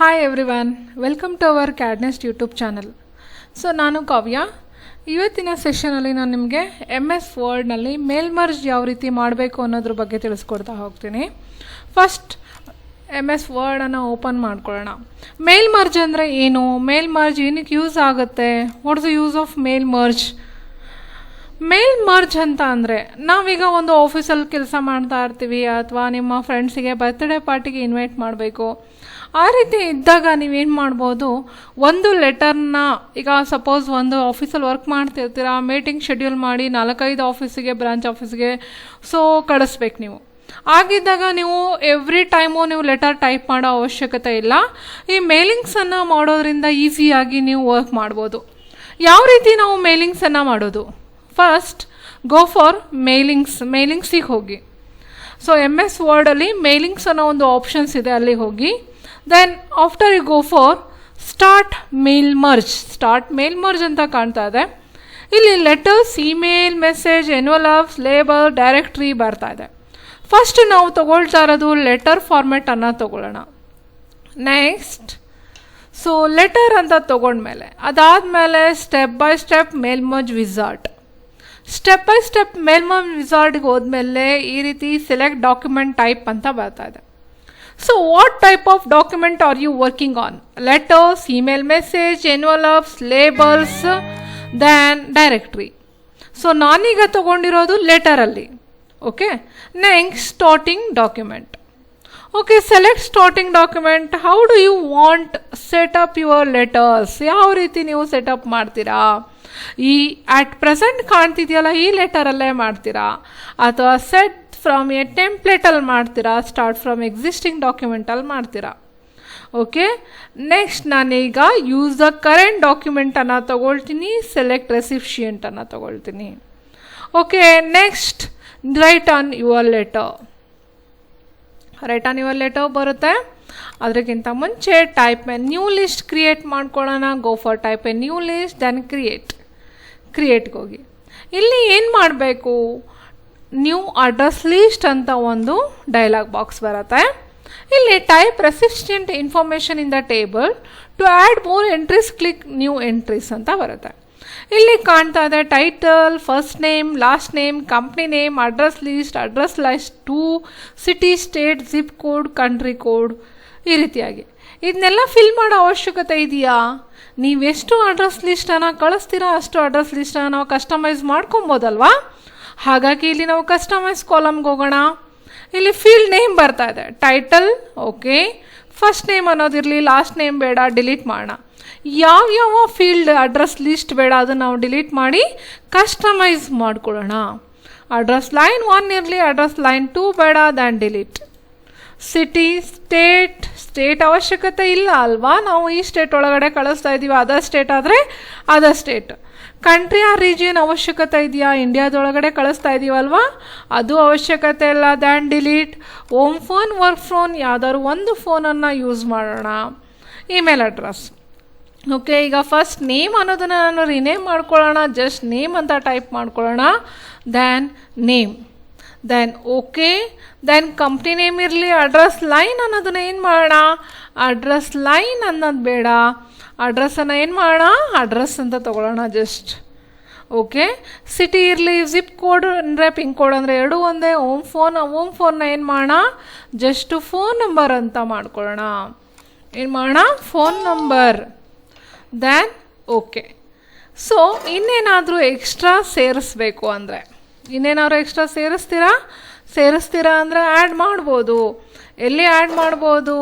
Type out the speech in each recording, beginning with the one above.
Hi everyone, welcome to our CAD NEST YouTube channel. ನಾನು ಕಾವ್ಯ. ಇವತ್ತಿನ ಸೆಷನಲ್ಲಿ ನಾನು ನಿಮಗೆ MS ವರ್ಡ್ನಲ್ಲಿ ಮೇಲ್ಮರ್ಜ್ ಯಾವ ರೀತಿ ಮಾಡಬೇಕು ಅನ್ನೋದ್ರ ಬಗ್ಗೆ ತಿಳಿಸ್ಕೊಡ್ತಾ ಹೋಗ್ತೀನಿ. ಫಸ್ಟ್ MS ವರ್ಡನ್ನು ಓಪನ್ ಮಾಡ್ಕೊಳ್ಳೋಣ. ಮೇಲ್ಮರ್ಜ್ ಅಂದರೆ ಏನು, ಮೇಲ್ಮರ್ಜ್ ಏನಕ್ಕೆ ಯೂಸ್ ಆಗುತ್ತೆ, ವಾಟ್ಸ್ ದ ಯೂಸ್ ಆಫ್ ಮೇಲ್ಮರ್ಜ್. ಮೇಲ್ಮರ್ಜ್ ಅಂತ ಅಂದರೆ ನಾವೀಗ ಒಂದು ಆಫೀಸಲ್ಲಿ ಕೆಲಸ ಮಾಡ್ತಾ ಇರ್ತೀವಿ ಅಥವಾ ನಿಮ್ಮ ಫ್ರೆಂಡ್ಸಿಗೆ ಬರ್ತ್ಡೇ ಪಾರ್ಟಿಗೆ ಇನ್ವೈಟ್ ಮಾಡಬೇಕು. ಆ ರೀತಿ ಇದ್ದಾಗ ನೀವೇನು ಮಾಡ್ಬೋದು, ಒಂದು ಲೆಟರ್ನ ಈಗ ಸಪೋಸ್ ಒಂದು ಆಫೀಸಲ್ಲಿ ವರ್ಕ್ ಮಾಡ್ತಿರ್ತೀರ, ಮೀಟಿಂಗ್ ಶೆಡ್ಯೂಲ್ ಮಾಡಿ 4-5 ಆಫೀಸಿಗೆ, ಬ್ರಾಂಚ್ ಆಫೀಸಿಗೆ ಕಳಿಸ್ಬೇಕು ನೀವು. ಆಗಿದ್ದಾಗ ನೀವು ಎವ್ರಿ ಟೈಮು ನೀವು ಲೆಟರ್ ಟೈಪ್ ಮಾಡೋ ಅವಶ್ಯಕತೆ ಇಲ್ಲ. ಈ ಮೇಲಿಂಗ್ಸನ್ನು ಮಾಡೋದ್ರಿಂದ ಈಸಿಯಾಗಿ ನೀವು ವರ್ಕ್ ಮಾಡ್ಬೋದು. ಯಾವ ರೀತಿ ನಾವು ಮೇಲಿಂಗ್ಸನ್ನು ಮಾಡೋದು? ಫಸ್ಟ್ ಗೋ ಫಾರ್ ಮೇಲಿಂಗ್ಸಿಗೆ ಹೋಗಿ. MS ವರ್ಡಲ್ಲಿ ಮೇಲಿಂಗ್ಸ್ ಅನ್ನೋ ಒಂದು ಆಪ್ಷನ್ಸ್ ಇದೆ, ಅಲ್ಲಿಗೆ ಹೋಗಿ. Then after you go for start mail merge ಅಂತ ಕಾಣ್ತಾ ಇದೆ. ಇಲ್ಲಿ letters, email, message, envelopes, label, directory ಬರ್ತಾ ಇದೆ. ಫಸ್ಟ್ ನಾವು ತಗೊಳ್ತಾ ಇರೋದು ಲೆಟರ್ ಫಾರ್ಮೆಟ್ ಅನ್ನು ತಗೊಳ್ಳೋಣ. ನೆಕ್ಸ್ಟ್ ಲೆಟರ್ ಅಂತ ತಗೊಂಡ್ಮೇಲೆ ಅದಾದಮೇಲೆ step by step mail merge wizard. Step by step mail merge ವಿಜಾರ್ಡ್ಗೆ ಹೋದ್ಮೇಲೆ ಈ ರೀತಿ ಸೆಲೆಕ್ಟ್ ಡಾಕ್ಯುಮೆಂಟ್ ಟೈಪ್ ಅಂತ ಬರ್ತಾ ಇದೆ. What type of document are you working on? Letters, email, message, envelopes, labels, then directory. ನಾನೀಗ ತಗೊಂಡಿರೋದು ಲೆಟರಲ್ಲಿ. Okay, next starting document. Okay, select starting document. How do you want set up your letters? ಯಾವ ರೀತಿ ನೀವು setup ಮಾಡ್ತೀರಾ? ಈ at present ಕಾಣ್ತಿದೆಯಲ್ಲ ಈ ಲೆಟರಲ್ಲೇ ಮಾಡ್ತೀರಾ ಅಥವಾ ಸೆಟ್ ಫ್ರಮ್ ಎ ಟೆಂಪ್ಲೇಟಲ್ಲಿ ಮಾಡ್ತೀರಾ, ಸ್ಟಾರ್ಟ್ ಫ್ರಮ್ ಎಕ್ಸಿಸ್ಟಿಂಗ್ ಡಾಕ್ಯುಮೆಂಟಲ್ಲಿ ಮಾಡ್ತೀರಾ? ಓಕೆ, ನೆಕ್ಸ್ಟ್ ನಾನೀಗ ಯೂಸ್ ದ ಕರೆಂಟ್ ಡಾಕ್ಯುಮೆಂಟನ್ನು ತಗೊಳ್ತೀನಿ, ಸೆಲೆಕ್ಟ್ ರೆಸಿಪಿಯೆಂಟನ್ನು ತಗೊಳ್ತೀನಿ. Okay, next write on your letter ಬರುತ್ತೆ. ಅದಕ್ಕಿಂತ ಮುಂಚೆ type a new list create ಮಾಡ್ಕೊಳ್ಳೋಣ. Go for type a new list, then ಕ್ರಿಯೇಟ್ಗೆ ಹೋಗಿ. ಇಲ್ಲಿ ಏನು ಮಾಡಬೇಕು, ನ್ಯೂ ಅಡ್ರೆಸ್ ಲಿಸ್ಟ್ ಅಂತ ಒಂದು ಡೈಲಾಗ್ ಬಾಕ್ಸ್ ಬರುತ್ತೆ. ಇಲ್ಲಿ type recipient information in the table to add more entries, click new entries ಅಂತ ಬರುತ್ತೆ. ಇಲ್ಲಿ ಕಾಣ್ತಾ ಇದೆ title, first name, last name, company name, address list 2, city, state, zip code, country code, ಈ ರೀತಿಯಾಗಿ ಇದನ್ನೆಲ್ಲ ಫಿಲ್ ಮಾಡೋ ಅವಶ್ಯಕತೆ ಇದೆಯಾ? ನೀವೆಷ್ಟು ಅಡ್ರೆಸ್ ಲಿಸ್ಟನ್ನು ಕಳಿಸ್ತೀರಾ ಅಷ್ಟು ಅಡ್ರೆಸ್ ಲಿಸ್ಟನ್ನು ನಾವು ಕಸ್ಟಮೈಸ್ ಮಾಡ್ಕೊಬೋದಲ್ವಾ? ಹಾಗಾಗಿ ಇಲ್ಲಿ ನಾವು ಕಸ್ಟಮೈಸ್ ಕಾಲಮ್ಗೆ ಹೋಗೋಣ. ಇಲ್ಲಿ ಫೀಲ್ಡ್ ನೇಮ್ ಬರ್ತಾ ಇದೆ, ಟೈಟಲ್. ಓಕೆ, ಫಸ್ಟ್ ನೇಮ್ ಅನ್ನೋದಿರಲಿ, ಲಾಸ್ಟ್ ನೇಮ್ ಬೇಡ, ಡಿಲೀಟ್ ಮಾಡೋಣ. ಯಾವ್ಯಾವ ಫೀಲ್ಡ್ ಅಡ್ರೆಸ್ ಲಿಸ್ಟ್ ಬೇಡ ಅದನ್ನು ನಾವು ಡಿಲೀಟ್ ಮಾಡಿ ಕಸ್ಟಮೈಸ್ ಮಾಡ್ಕೊಳ್ಳೋಣ. ಅಡ್ರೆಸ್ ಲೈನ್ 1 ಇರಲಿ, ಅಡ್ರೆಸ್ ಲೈನ್ 2 ಬೇಡ, ದೆನ್ ಡಿಲೀಟ್. ಸಿಟಿ, ಸ್ಟೇಟ್ ಅವಶ್ಯಕತೆ ಇಲ್ಲ ಅಲ್ವಾ, ನಾವು ಈ ಸ್ಟೇಟ್ ಒಳಗಡೆ ಕಳಿಸ್ತಾ ಇದ್ದೀವಿ. ಅದರ್ ಸ್ಟೇಟ್ ಆದರೆ other state. Country or region ಅವಶ್ಯಕತೆ ಇದೆಯಾ? ಇಂಡಿಯಾದೊಳಗಡೆ ಕಳಿಸ್ತಾ ಇದ್ದೀವಲ್ವಾ, ಅದು ಅವಶ್ಯಕತೆ ಇಲ್ಲ, then delete. Home phone, work phone, ಯಾವ್ದಾದ್ರು ಒಂದು ಫೋನನ್ನು ಯೂಸ್ ಮಾಡೋಣ. Email address. ಓಕೆ, ಈಗ ಫಸ್ಟ್ ನೇಮ್ ಅನ್ನೋದನ್ನು ನಾನು ರಿನೇಮ್ ಮಾಡ್ಕೊಳ್ಳೋಣ. ಜಸ್ಟ್ ನೇಮ್ ಅಂತ ಟೈಪ್ ಮಾಡ್ಕೊಳ್ಳೋಣ. Then okay, then company name ಇರಲಿ. ಅಡ್ರೆಸ್ ಲೈನ್ ಅನ್ನೋದನ್ನ ಏನು ಮಾಡೋಣ, ಅಡ್ರೆಸ್ ಲೈನ್ ಅನ್ನೋದು ಬೇಡ, ಅಡ್ರೆಸ್ಸನ್ನು ಏನು ಮಾಡೋಣ, ಅಡ್ರೆಸ್ ಅಂತ ತೊಗೊಳ್ಳೋಣ ಜಸ್ಟ್. ಓಕೆ, ಸಿಟಿ ಇರಲಿ, ಜಿಪ್ ಕೋಡ್ ಅಂದರೆ ಪಿನ್ ಕೋಡ್ ಅಂದರೆ 2 ಒಂದೇ. ಹೋಮ್ ಫೋನ್ನ ಏನು ಮಾಡೋಣ, ಜಸ್ಟ್ ಫೋನ್ ನಂಬರ್ ಅಂತ ಮಾಡ್ಕೊಳ್ಳೋಣ. ಏನು ಮಾಡೋಣ, ಫೋನ್ ನಂಬರ್. Then okay. ಇನ್ನೇನಾದರೂ ಎಕ್ಸ್ಟ್ರಾ ಸೇರಿಸ್ಬೇಕು ಅಂದರೆ, ಇನ್ನೇನಾದ್ರು ಎಕ್ಸ್ಟ್ರಾ ಸೇರಿಸ್ತೀರಾ ಅಂದರೆ ಆ್ಯಡ್ ಮಾಡ್ಬೋದು. ಎಲ್ಲಿ ಆ್ಯಡ್ ಮಾಡ್ಬೋದು?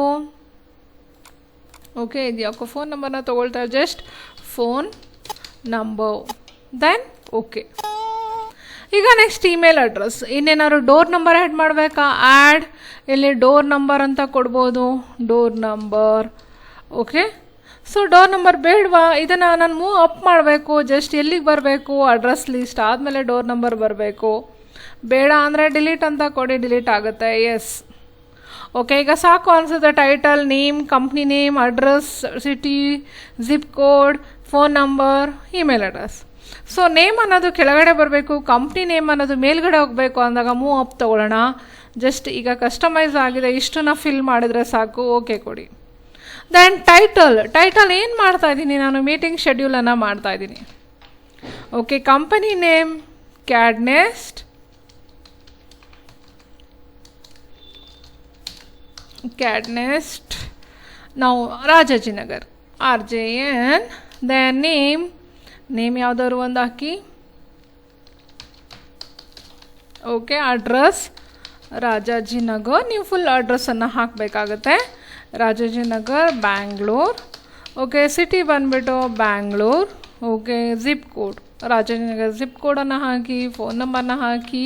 ಓಕೆ, ಇದು ಯಾಕೋ ಫೋನ್ ನಂಬರ್ನ ತೊಗೊಳ್ತಾರೆ, just phone number. Then okay. ಈಗ ನೆಕ್ಸ್ಟ್ ಇಮೇಲ್ ಅಡ್ರೆಸ್. ಇನ್ನೇನಾದ್ರು ಡೋರ್ ನಂಬರ್ ಆ್ಯಡ್ ಮಾಡಬೇಕಾ? ಆ್ಯಡ್. ಇಲ್ಲಿ ಡೋರ್ ನಂಬರ್ ಅಂತ ಕೊಡ್ಬೋದು, door number. Okay, door number ಬೇಡವಾ? ಇದನ್ನು ನಾನು ಮೂವ್ ಅಪ್ ಮಾಡಬೇಕು. ಜಸ್ಟ್ ಎಲ್ಲಿಗೆ ಬರಬೇಕು, ಅಡ್ರೆಸ್ ಲಿಸ್ಟ್ ಆದಮೇಲೆ ಡೋರ್ ನಂಬರ್ ಬರಬೇಕು. ಬೇಡ ಅಂದರೆ ಡಿಲೀಟ್ ಅಂತ ಕೊಡಿ, ಡಿಲೀಟ್ ಆಗುತ್ತೆ. ಎಸ್. ಓಕೆ, ಈಗ ಸಾಕು ಅನಿಸುತ್ತೆ. Title, name, company name, address, city, zip code, phone number, email address. Name ಅನ್ನೋದು ಕೆಳಗಡೆ ಬರಬೇಕು, ಕಂಪ್ನಿ ನೇಮ್ ಅನ್ನೋದು ಮೇಲ್ಗಡೆ ಹೋಗಬೇಕು ಅಂದಾಗ ಮೂವ್ ಅಪ್ ತೊಗೊಳ್ಳೋಣ. ಜಸ್ಟ್ ಈಗ ಕಸ್ಟಮೈಸ್ ಆಗಿದೆ, ಇಷ್ಟನ್ನು ಫಿಲ್ ಮಾಡಿದರೆ ಸಾಕು. ಓಕೆ ಕೊಡಿ. ದೆನ್ ಟೈಟಲ್ ಏನು ಮಾಡ್ತಾ ಇದ್ದೀನಿ ನಾನು, ಮೀಟಿಂಗ್ ಶೆಡ್ಯೂಲನ್ನು ಮಾಡ್ತಾ ಇದ್ದೀನಿ. Okay, company name CAD NEST, ನಾವು ರಾಜಾಜಿನಗರ್ RJN. ದೆನ್ ನೇಮ್ ಯಾವುದಾದ್ರು ಒಂದು ಹಾಕಿ. ಓಕೆ, ಅಡ್ರೆಸ್ ರಾಜಾಜಿನಗರ್, ನೀವು ಫುಲ್ ಅಡ್ರೆಸ್ಸನ್ನು ಹಾಕಬೇಕಾಗತ್ತೆ. ರಾಜಾಜಿನಗರ್ ಬ್ಯಾಂಗ್ಳೂರ್. ಓಕೆ, ಸಿಟಿ ಬಂದುಬಿಟ್ಟು Bangalore. Okay, zip code Rajajinagar zip ಕೋಡನ್ನು ಹಾಕಿ, ಫೋನ್ ನಂಬರ್ನ ಹಾಕಿ.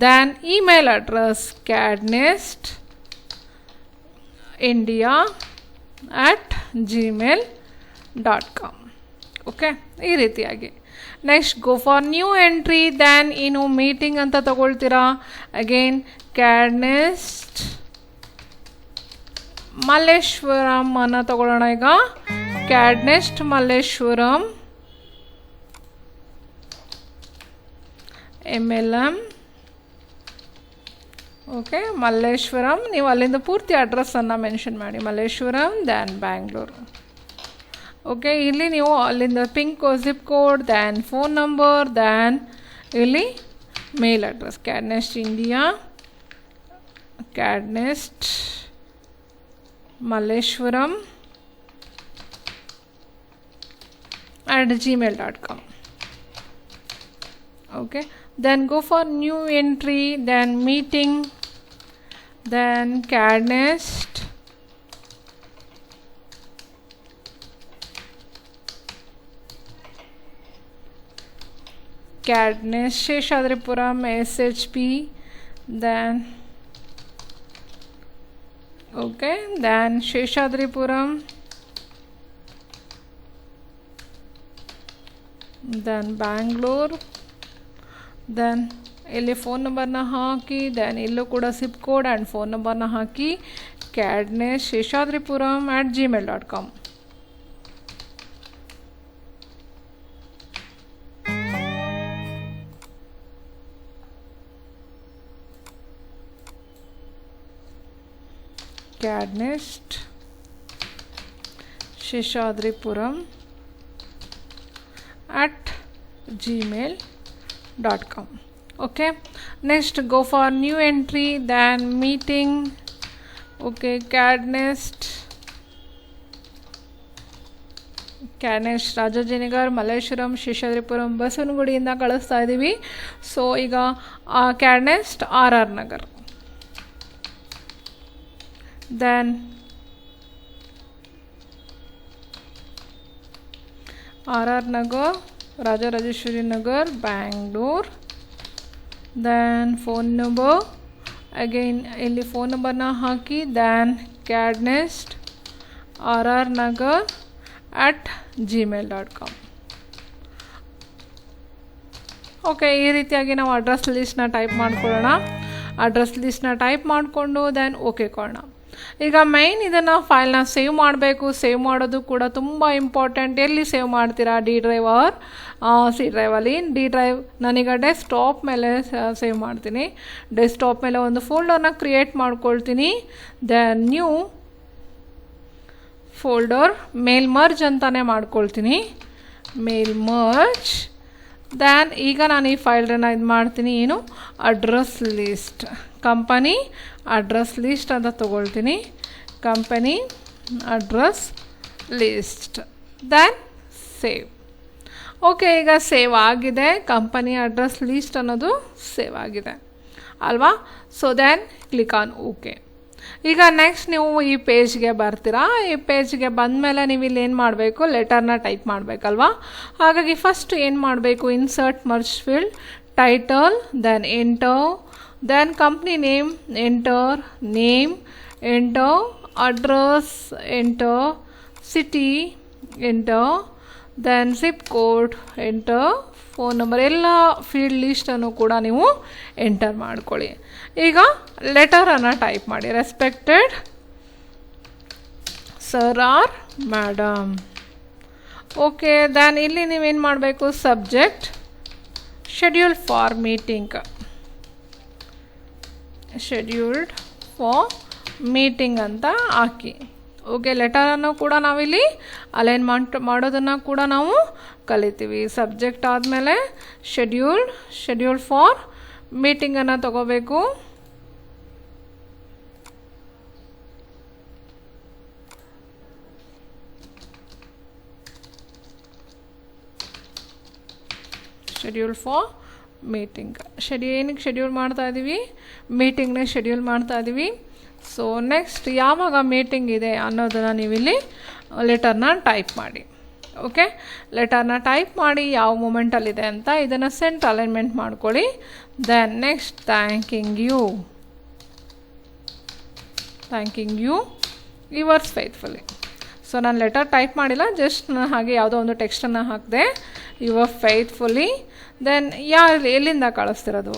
Then email address CAD NEST India@gmail.com. Okay, ಈ ರೀತಿಯಾಗಿ. Next go for new entry. Then ಇನ್ನು ಮೀಟಿಂಗ್ ಅಂತ ತಗೊಳ್ತೀರಾ. ಅಗೇನ್ CAD NEST ಮಲ್ಲೇಶ್ವರಂ ಅನ್ನು ತಗೊಳ್ಳೋಣ. ಈಗ CAD NEST Malleshwaram MLM. Okay, Malleshwaram, ನೀವು ಅಲ್ಲಿಂದ ಪೂರ್ತಿ ಅಡ್ರೆಸ್ಸನ್ನು ಮೆನ್ಷನ್ ಮಾಡಿ. ಮಲ್ಲೇಶ್ವರಂ ದ್ಯಾನ್ ಬ್ಯಾಂಗ್ಳೂರು. ಓಕೆ, ಇಲ್ಲಿ ನೀವು ಅಲ್ಲಿಂದ zip code, than phone number, than ಇಲ್ಲಿ ಮೇಲ್ address CAD NEST India, CAD NEST Malleshwaram @gmail.com. Okay, then go for new entry, then meeting, then CAD NEST Sheshadripuram SHP, then okay, then Sheshadripuram, then Bangalore, then ಇಲ್ಲಿ phone ನಂಬರ್ನ ಹಾಕಿ, then ಇಲ್ಲೂ ಕೂಡ zip code and phone ನಂಬರ್ನ ಹಾಕಿ. CAD NEST Sheshadripuram @gmail.com. CAD NEST Sheshadripuram @gmail.com. Okay, next go for new entry, then meeting. Okay, CAD NEST Rajajinagar Malleshwaram Seshadripuram ಬಸವನಗುಡಿಯಿಂದ ಕಳಿಸ್ತಾ ಇದ್ದೀವಿ. So ಈಗ CAD NEST RR Nagar, then RR Nagar Rajarajeshwarinagar Bangalore. then phone number, again ಇಲ್ಲಿ phone ನಂಬರ್ನ ಹಾಕಿ, then CAD NEST RR Nagar @gmail.com. Okay, ಈ ರೀತಿಯಾಗಿ ನಾವು address ಲಿಸ್ಟ್ನ ಟೈಪ್ ಮಾಡ್ಕೊಳ್ಳೋಣ. ಅಡ್ರೆಸ್ ಲಿಸ್ಟ್ನ ಟೈಪ್ ಮಾಡಿಕೊಂಡು ದೆನ್ ಓಕೆ ಕೊಡೋಣ. ಈಗ ಮೈನ್ ಇದನ್ನು ಫೈಲ್ನ ಸೇವ್ ಮಾಡಬೇಕು. ಸೇವ್ ಮಾಡೋದು ಕೂಡ ತುಂಬ ಇಂಪಾರ್ಟೆಂಟ್. ಎಲ್ಲಿ ಸೇವ್ ಮಾಡ್ತೀರಾ, ಡಿ ಡ್ರೈವ್ ಆರ್ ಸಿ ಡ್ರೈವಲ್ಲಿ. ಡಿ ಡ್ರೈವ್ ನಾನೀಗ ಡೆಸ್ಕ್ಟಾಪ್ ಮೇಲೆ ಸೇವ್ ಮಾಡ್ತೀನಿ. ಡೆಸ್ಕ್ಟಾಪ್ ಮೇಲೆ ಒಂದು ಫೋಲ್ಡರ್ನ ಕ್ರಿಯೇಟ್ ಮಾಡ್ಕೊಳ್ತೀನಿ. Then new folder mail merge ಅಂತಲೇ ಮಾಡ್ಕೊಳ್ತೀನಿ, ಮೇಲ್ ಮರ್ಜ್. ದೆನ್ ಈಗ ನಾನು ಈ ಫೈಲ್ನ ಇದು ಮಾಡ್ತೀನಿ, ಏನು address list, company address list ಅಂತ ತೊಗೊಳ್ತೀನಿ. Company address list, then save. Okay, ಈಗ ಸೇವ್ ಆಗಿದೆ. ಕಂಪನಿ ಅಡ್ರೆಸ್ ಲಿಸ್ಟ್ ಅನ್ನೋದು ಸೇವ್ ಆಗಿದೆ ಅಲ್ವಾ. So then click on okay. ಈಗ ನೆಕ್ಸ್ಟ್ ನೀವು ಈ ಪೇಜ್ಗೆ ಬರ್ತೀರಾ. ಈ ಪೇಜ್ಗೆ ಬಂದಮೇಲೆ ನೀವು ಇಲ್ಲಿ ಏನು ಮಾಡಬೇಕು, ಲೆಟರ್ನ ಟೈಪ್ ಮಾಡಬೇಕಲ್ವಾ. ಹಾಗಾಗಿ ಫಸ್ಟ್ ಏನು ಮಾಡಬೇಕು, insert merge field, title, then enter, then company name, enter, name, enter, address, enter, city, enter, then zip code, enter, phone number, ಎಲ್ಲ ಫೀಲ್ಡ್ ಲಿಸ್ಟನ್ನು ಕೂಡ ನೀವು ಎಂಟರ್ ಮಾಡ್ಕೊಳ್ಳಿ. ಈಗ ಲೆಟರನ್ನು ಟೈಪ್ ಮಾಡಿ, respected sir or madam. Okay, then ಇಲ್ಲಿ ನೀವೇನು ಮಾಡಬೇಕು, subject schedule for meeting, scheduled for meeting ಅಂತ ಹಾಕಿ. ಓಕೆ, ಲೆಟರನ್ನು ಕೂಡ ನಾವಿಲ್ಲಿ ಅಲೈನ್ಮೆಂಟ್ ಮಾಡೋದನ್ನು ಕೂಡ ನಾವು ಕಲಿತೀವಿ. ಸಬ್ಜೆಕ್ಟ್ ಆದಮೇಲೆ ಶೆಡ್ಯೂಲ್ ಫಾರ್ ಮೀಟಿಂಗನ್ನು ತಗೋಬೇಕು. Schedule for meeting. ಏನಕ್ಕೆ ಶೆಡ್ಯೂಲ್ ಮಾಡ್ತಾ ಇದ್ದೀವಿ? ಮೀಟಿಂಗ್ನೇ ಶೆಡ್ಯೂಲ್ ಮಾಡ್ತಾ ಇದ್ದೀವಿ. ಸೊ ನೆಕ್ಸ್ಟ್ ಯಾವಾಗ ಮೀಟಿಂಗ್ ಇದೆ ಅನ್ನೋದನ್ನು ನೀವಿಲ್ಲಿ ಲೆಟರ್ನ ಟೈಪ್ ಮಾಡಿ. ಓಕೆ, ಲೆಟರ್ನ ಟೈಪ್ ಮಾಡಿ ಯಾವ ಮೂಮೆಂಟಲ್ಲಿದೆ ಅಂತ ಇದನ್ನು ಸೆಂಟ್ ಅಲೈನ್ಮೆಂಟ್ ಮಾಡ್ಕೊಳ್ಳಿ. Then next thanking you yours faithfully. So ನಾನು ಲೆಟರ್ ಟೈಪ್ ಮಾಡಿಲ್ಲ, ಜಸ್ಟ್ ನಾನು ಹಾಗೆ ಯಾವುದೋ ಒಂದು ಟೆಕ್ಸ್ಟನ್ನು ಹಾಕಿದೆ, ಯುವರ್ ಫೇತ್ಫುಲಿ. ದೆನ್ ಎಲ್ಲಿಂದ ಕಳಿಸ್ತಿರೋದು?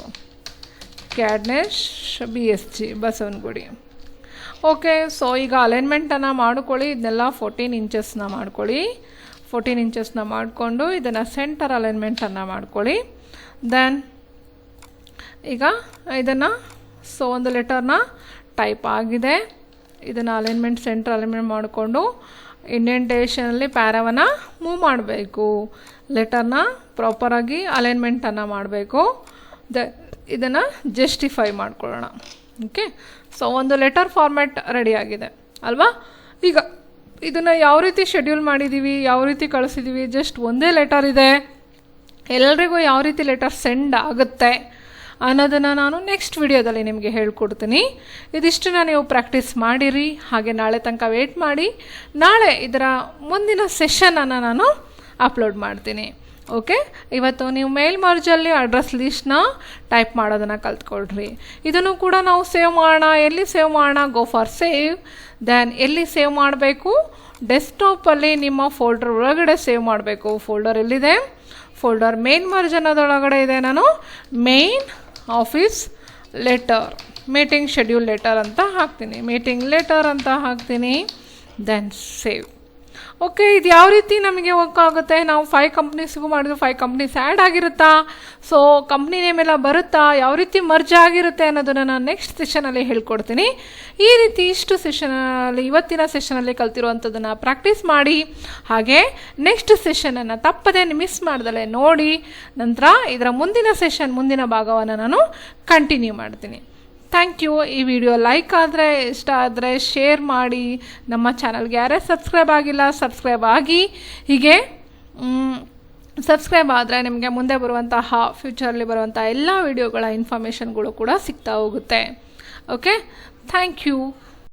CAD NEST BSG Basavanagudi. Okay, so ಈಗ ಅಲೈನ್ಮೆಂಟನ್ನು ಮಾಡ್ಕೊಳ್ಳಿ. ಇದನ್ನೆಲ್ಲ 14 ಇಂಚಸ್ನ ಮಾಡ್ಕೊಳ್ಳಿ. 14 ಇಂಚಸ್ನ ಮಾಡಿಕೊಂಡು ಇದನ್ನು ಸೆಂಟರ್ ಅಲೈನ್ಮೆಂಟನ್ನು ಮಾಡ್ಕೊಳ್ಳಿ. ದೆನ್ ಈಗ ಇದನ್ನು ಒಂದು ಲೆಟರ್ನ ಟೈಪ್ ಆಗಿದೆ. ಇದನ್ನು ಸೆಂಟರ್ ಅಲೈನ್ಮೆಂಟ್ ಮಾಡಿಕೊಂಡು ಇಂಡೆಂಟೇಷನಲ್ಲಿ ಪ್ಯಾರಾವನ್ನು ಮೂವ್ ಮಾಡಬೇಕು. ಲೆಟರ್ನ ಪ್ರಾಪರಾಗಿ ಅಲೈನ್ಮೆಂಟನ್ನು ಮಾಡಬೇಕು. ಇದನ್ನು ಜಸ್ಟಿಫೈ ಮಾಡ್ಕೊಳ್ಳೋಣ. ಓಕೆ, ಸೊ ಒಂದು ಲೆಟರ್ ಫಾರ್ಮ್ಯಾಟ್ ರೆಡಿಯಾಗಿದೆ ಅಲ್ವಾ? ಈಗ ಇದನ್ನು ಯಾವ ರೀತಿ ಶೆಡ್ಯೂಲ್ ಮಾಡಿದ್ದೀವಿ, ಯಾವ ರೀತಿ ಕಳಿಸಿದ್ದೀವಿ, ಜಸ್ಟ್ ಒಂದೇ ಲೆಟರ್ ಇದೆ, ಎಲ್ರಿಗೂ ಯಾವ ರೀತಿ ಲೆಟರ್ ಸೆಂಡ್ ಆಗುತ್ತೆ ಅನ್ನೋದನ್ನು ನಾನು ನೆಕ್ಸ್ಟ್ ವಿಡಿಯೋದಲ್ಲಿ ನಿಮಗೆ ಹೇಳ್ಕೊಡ್ತೀನಿ. ಇದಿಷ್ಟನ್ನು ನೀವು ಪ್ರಾಕ್ಟೀಸ್ ಮಾಡಿರಿ. ಹಾಗೆ ನಾಳೆ ತನಕ ವೇಟ್ ಮಾಡಿ. ನಾಳೆ ಇದರ ಮುಂದಿನ ಸೆಷನನ್ನು ನಾನು ಅಪ್ಲೋಡ್ ಮಾಡ್ತೀನಿ. ಓಕೆ, ಇವತ್ತು ನೀವು ಮೇಲ್ ಮರ್ಜಲ್ಲಿ ಅಡ್ರೆಸ್ ಲೀಸ್ಟ್ನ ಟೈಪ್ ಮಾಡೋದನ್ನು ಕಲ್ತ್ಕೊಳ್ರಿ. ಇದನ್ನು ಕೂಡ ನಾವು ಸೇವ್ ಮಾಡೋಣ. ಎಲ್ಲಿ ಸೇವ್ ಮಾಡೋಣ? Go for save. ದೆನ್ ಎಲ್ಲಿ ಸೇವ್ ಮಾಡಬೇಕು? ಡೆಸ್ಕ್ಟಾಪಲ್ಲಿ ನಿಮ್ಮ ಫೋಲ್ಡರ್ ಒಳಗಡೆ ಸೇವ್ ಮಾಡಬೇಕು. ಫೋಲ್ಡರ್ ಎಲ್ಲಿದೆ? ಫೋಲ್ಡರ್ ಮೇನ್ ಮರ್ಜ್ ಅನ್ನೋದೊಳಗಡೆ ಇದೆ. ನಾನು main office letter meeting schedule letter ಅಂತ ಹಾಕ್ತೀನಿ. ಮೀಟಿಂಗ್ ಲೆಟರ್ ಅಂತ ಹಾಕ್ತೀನಿ. Then save. ಓಕೆ, ಇದು ಯಾವ ರೀತಿ ನಮಗೆ ವರ್ಕ್ ಆಗುತ್ತೆ? ನಾವು 5 ಕಂಪ್ನೀಸ್ಗೂ ಮಾಡಿದ್ರು 5 ಕಂಪ್ನೀಸ್ ಆ್ಯಡ್ ಆಗಿರುತ್ತಾ? ಸೊ ಕಂಪ್ನಿ ನೇಮ್ ಎಲ್ಲ ಬರುತ್ತಾ? ಯಾವ ರೀತಿ ಮರ್ಜ್ ಆಗಿರುತ್ತೆ ಅನ್ನೋದನ್ನು ನಾನು ನೆಕ್ಸ್ಟ್ ಸೆಷನಲ್ಲಿ ಹೇಳ್ಕೊಡ್ತೀನಿ. ಈ ರೀತಿ ಇವತ್ತಿನ ಸೆಷನಲ್ಲಿ ಕಲ್ತಿರುವಂಥದ್ದನ್ನು ಪ್ರಾಕ್ಟೀಸ್ ಮಾಡಿ. ಹಾಗೆ ನೆಕ್ಸ್ಟ್ ಸೆಷನನ್ನು ತಪ್ಪದೆ ಮಿಸ್ ಮಾಡ್ದಲೇ ನೋಡಿ. ನಂತರ ಇದರ ಮುಂದಿನ ಭಾಗವನ್ನು ನಾನು ಕಂಟಿನ್ಯೂ ಮಾಡ್ತೀನಿ. Thank you. ಈ ವಿಡಿಯೋ ಲೈಕ್ ಆದರೆ, ಇಷ್ಟ ಆದರೆ ಶೇರ್ ಮಾಡಿ. ನಮ್ಮ ಚಾನಲ್ಗೆ ಯಾರೇ ಸಬ್ಸ್ಕ್ರೈಬ್ ಆಗಿಲ್ಲ ಸಬ್ಸ್ಕ್ರೈಬ್ ಆಗಿ. ಹೀಗೆ ಸಬ್ಸ್ಕ್ರೈಬ್ ಆದರೆ ನಿಮಗೆ ಮುಂದೆ ಬರುವಂತಹ ಫ್ಯೂಚರಲ್ಲಿ ಬರುವಂಥ ಎಲ್ಲ ವಿಡಿಯೋಗಳ ಇನ್ಫಾರ್ಮೇಷನ್ಗಳು ಕೂಡ ಸಿಗ್ತಾ ಹೋಗುತ್ತೆ. Okay, thank you.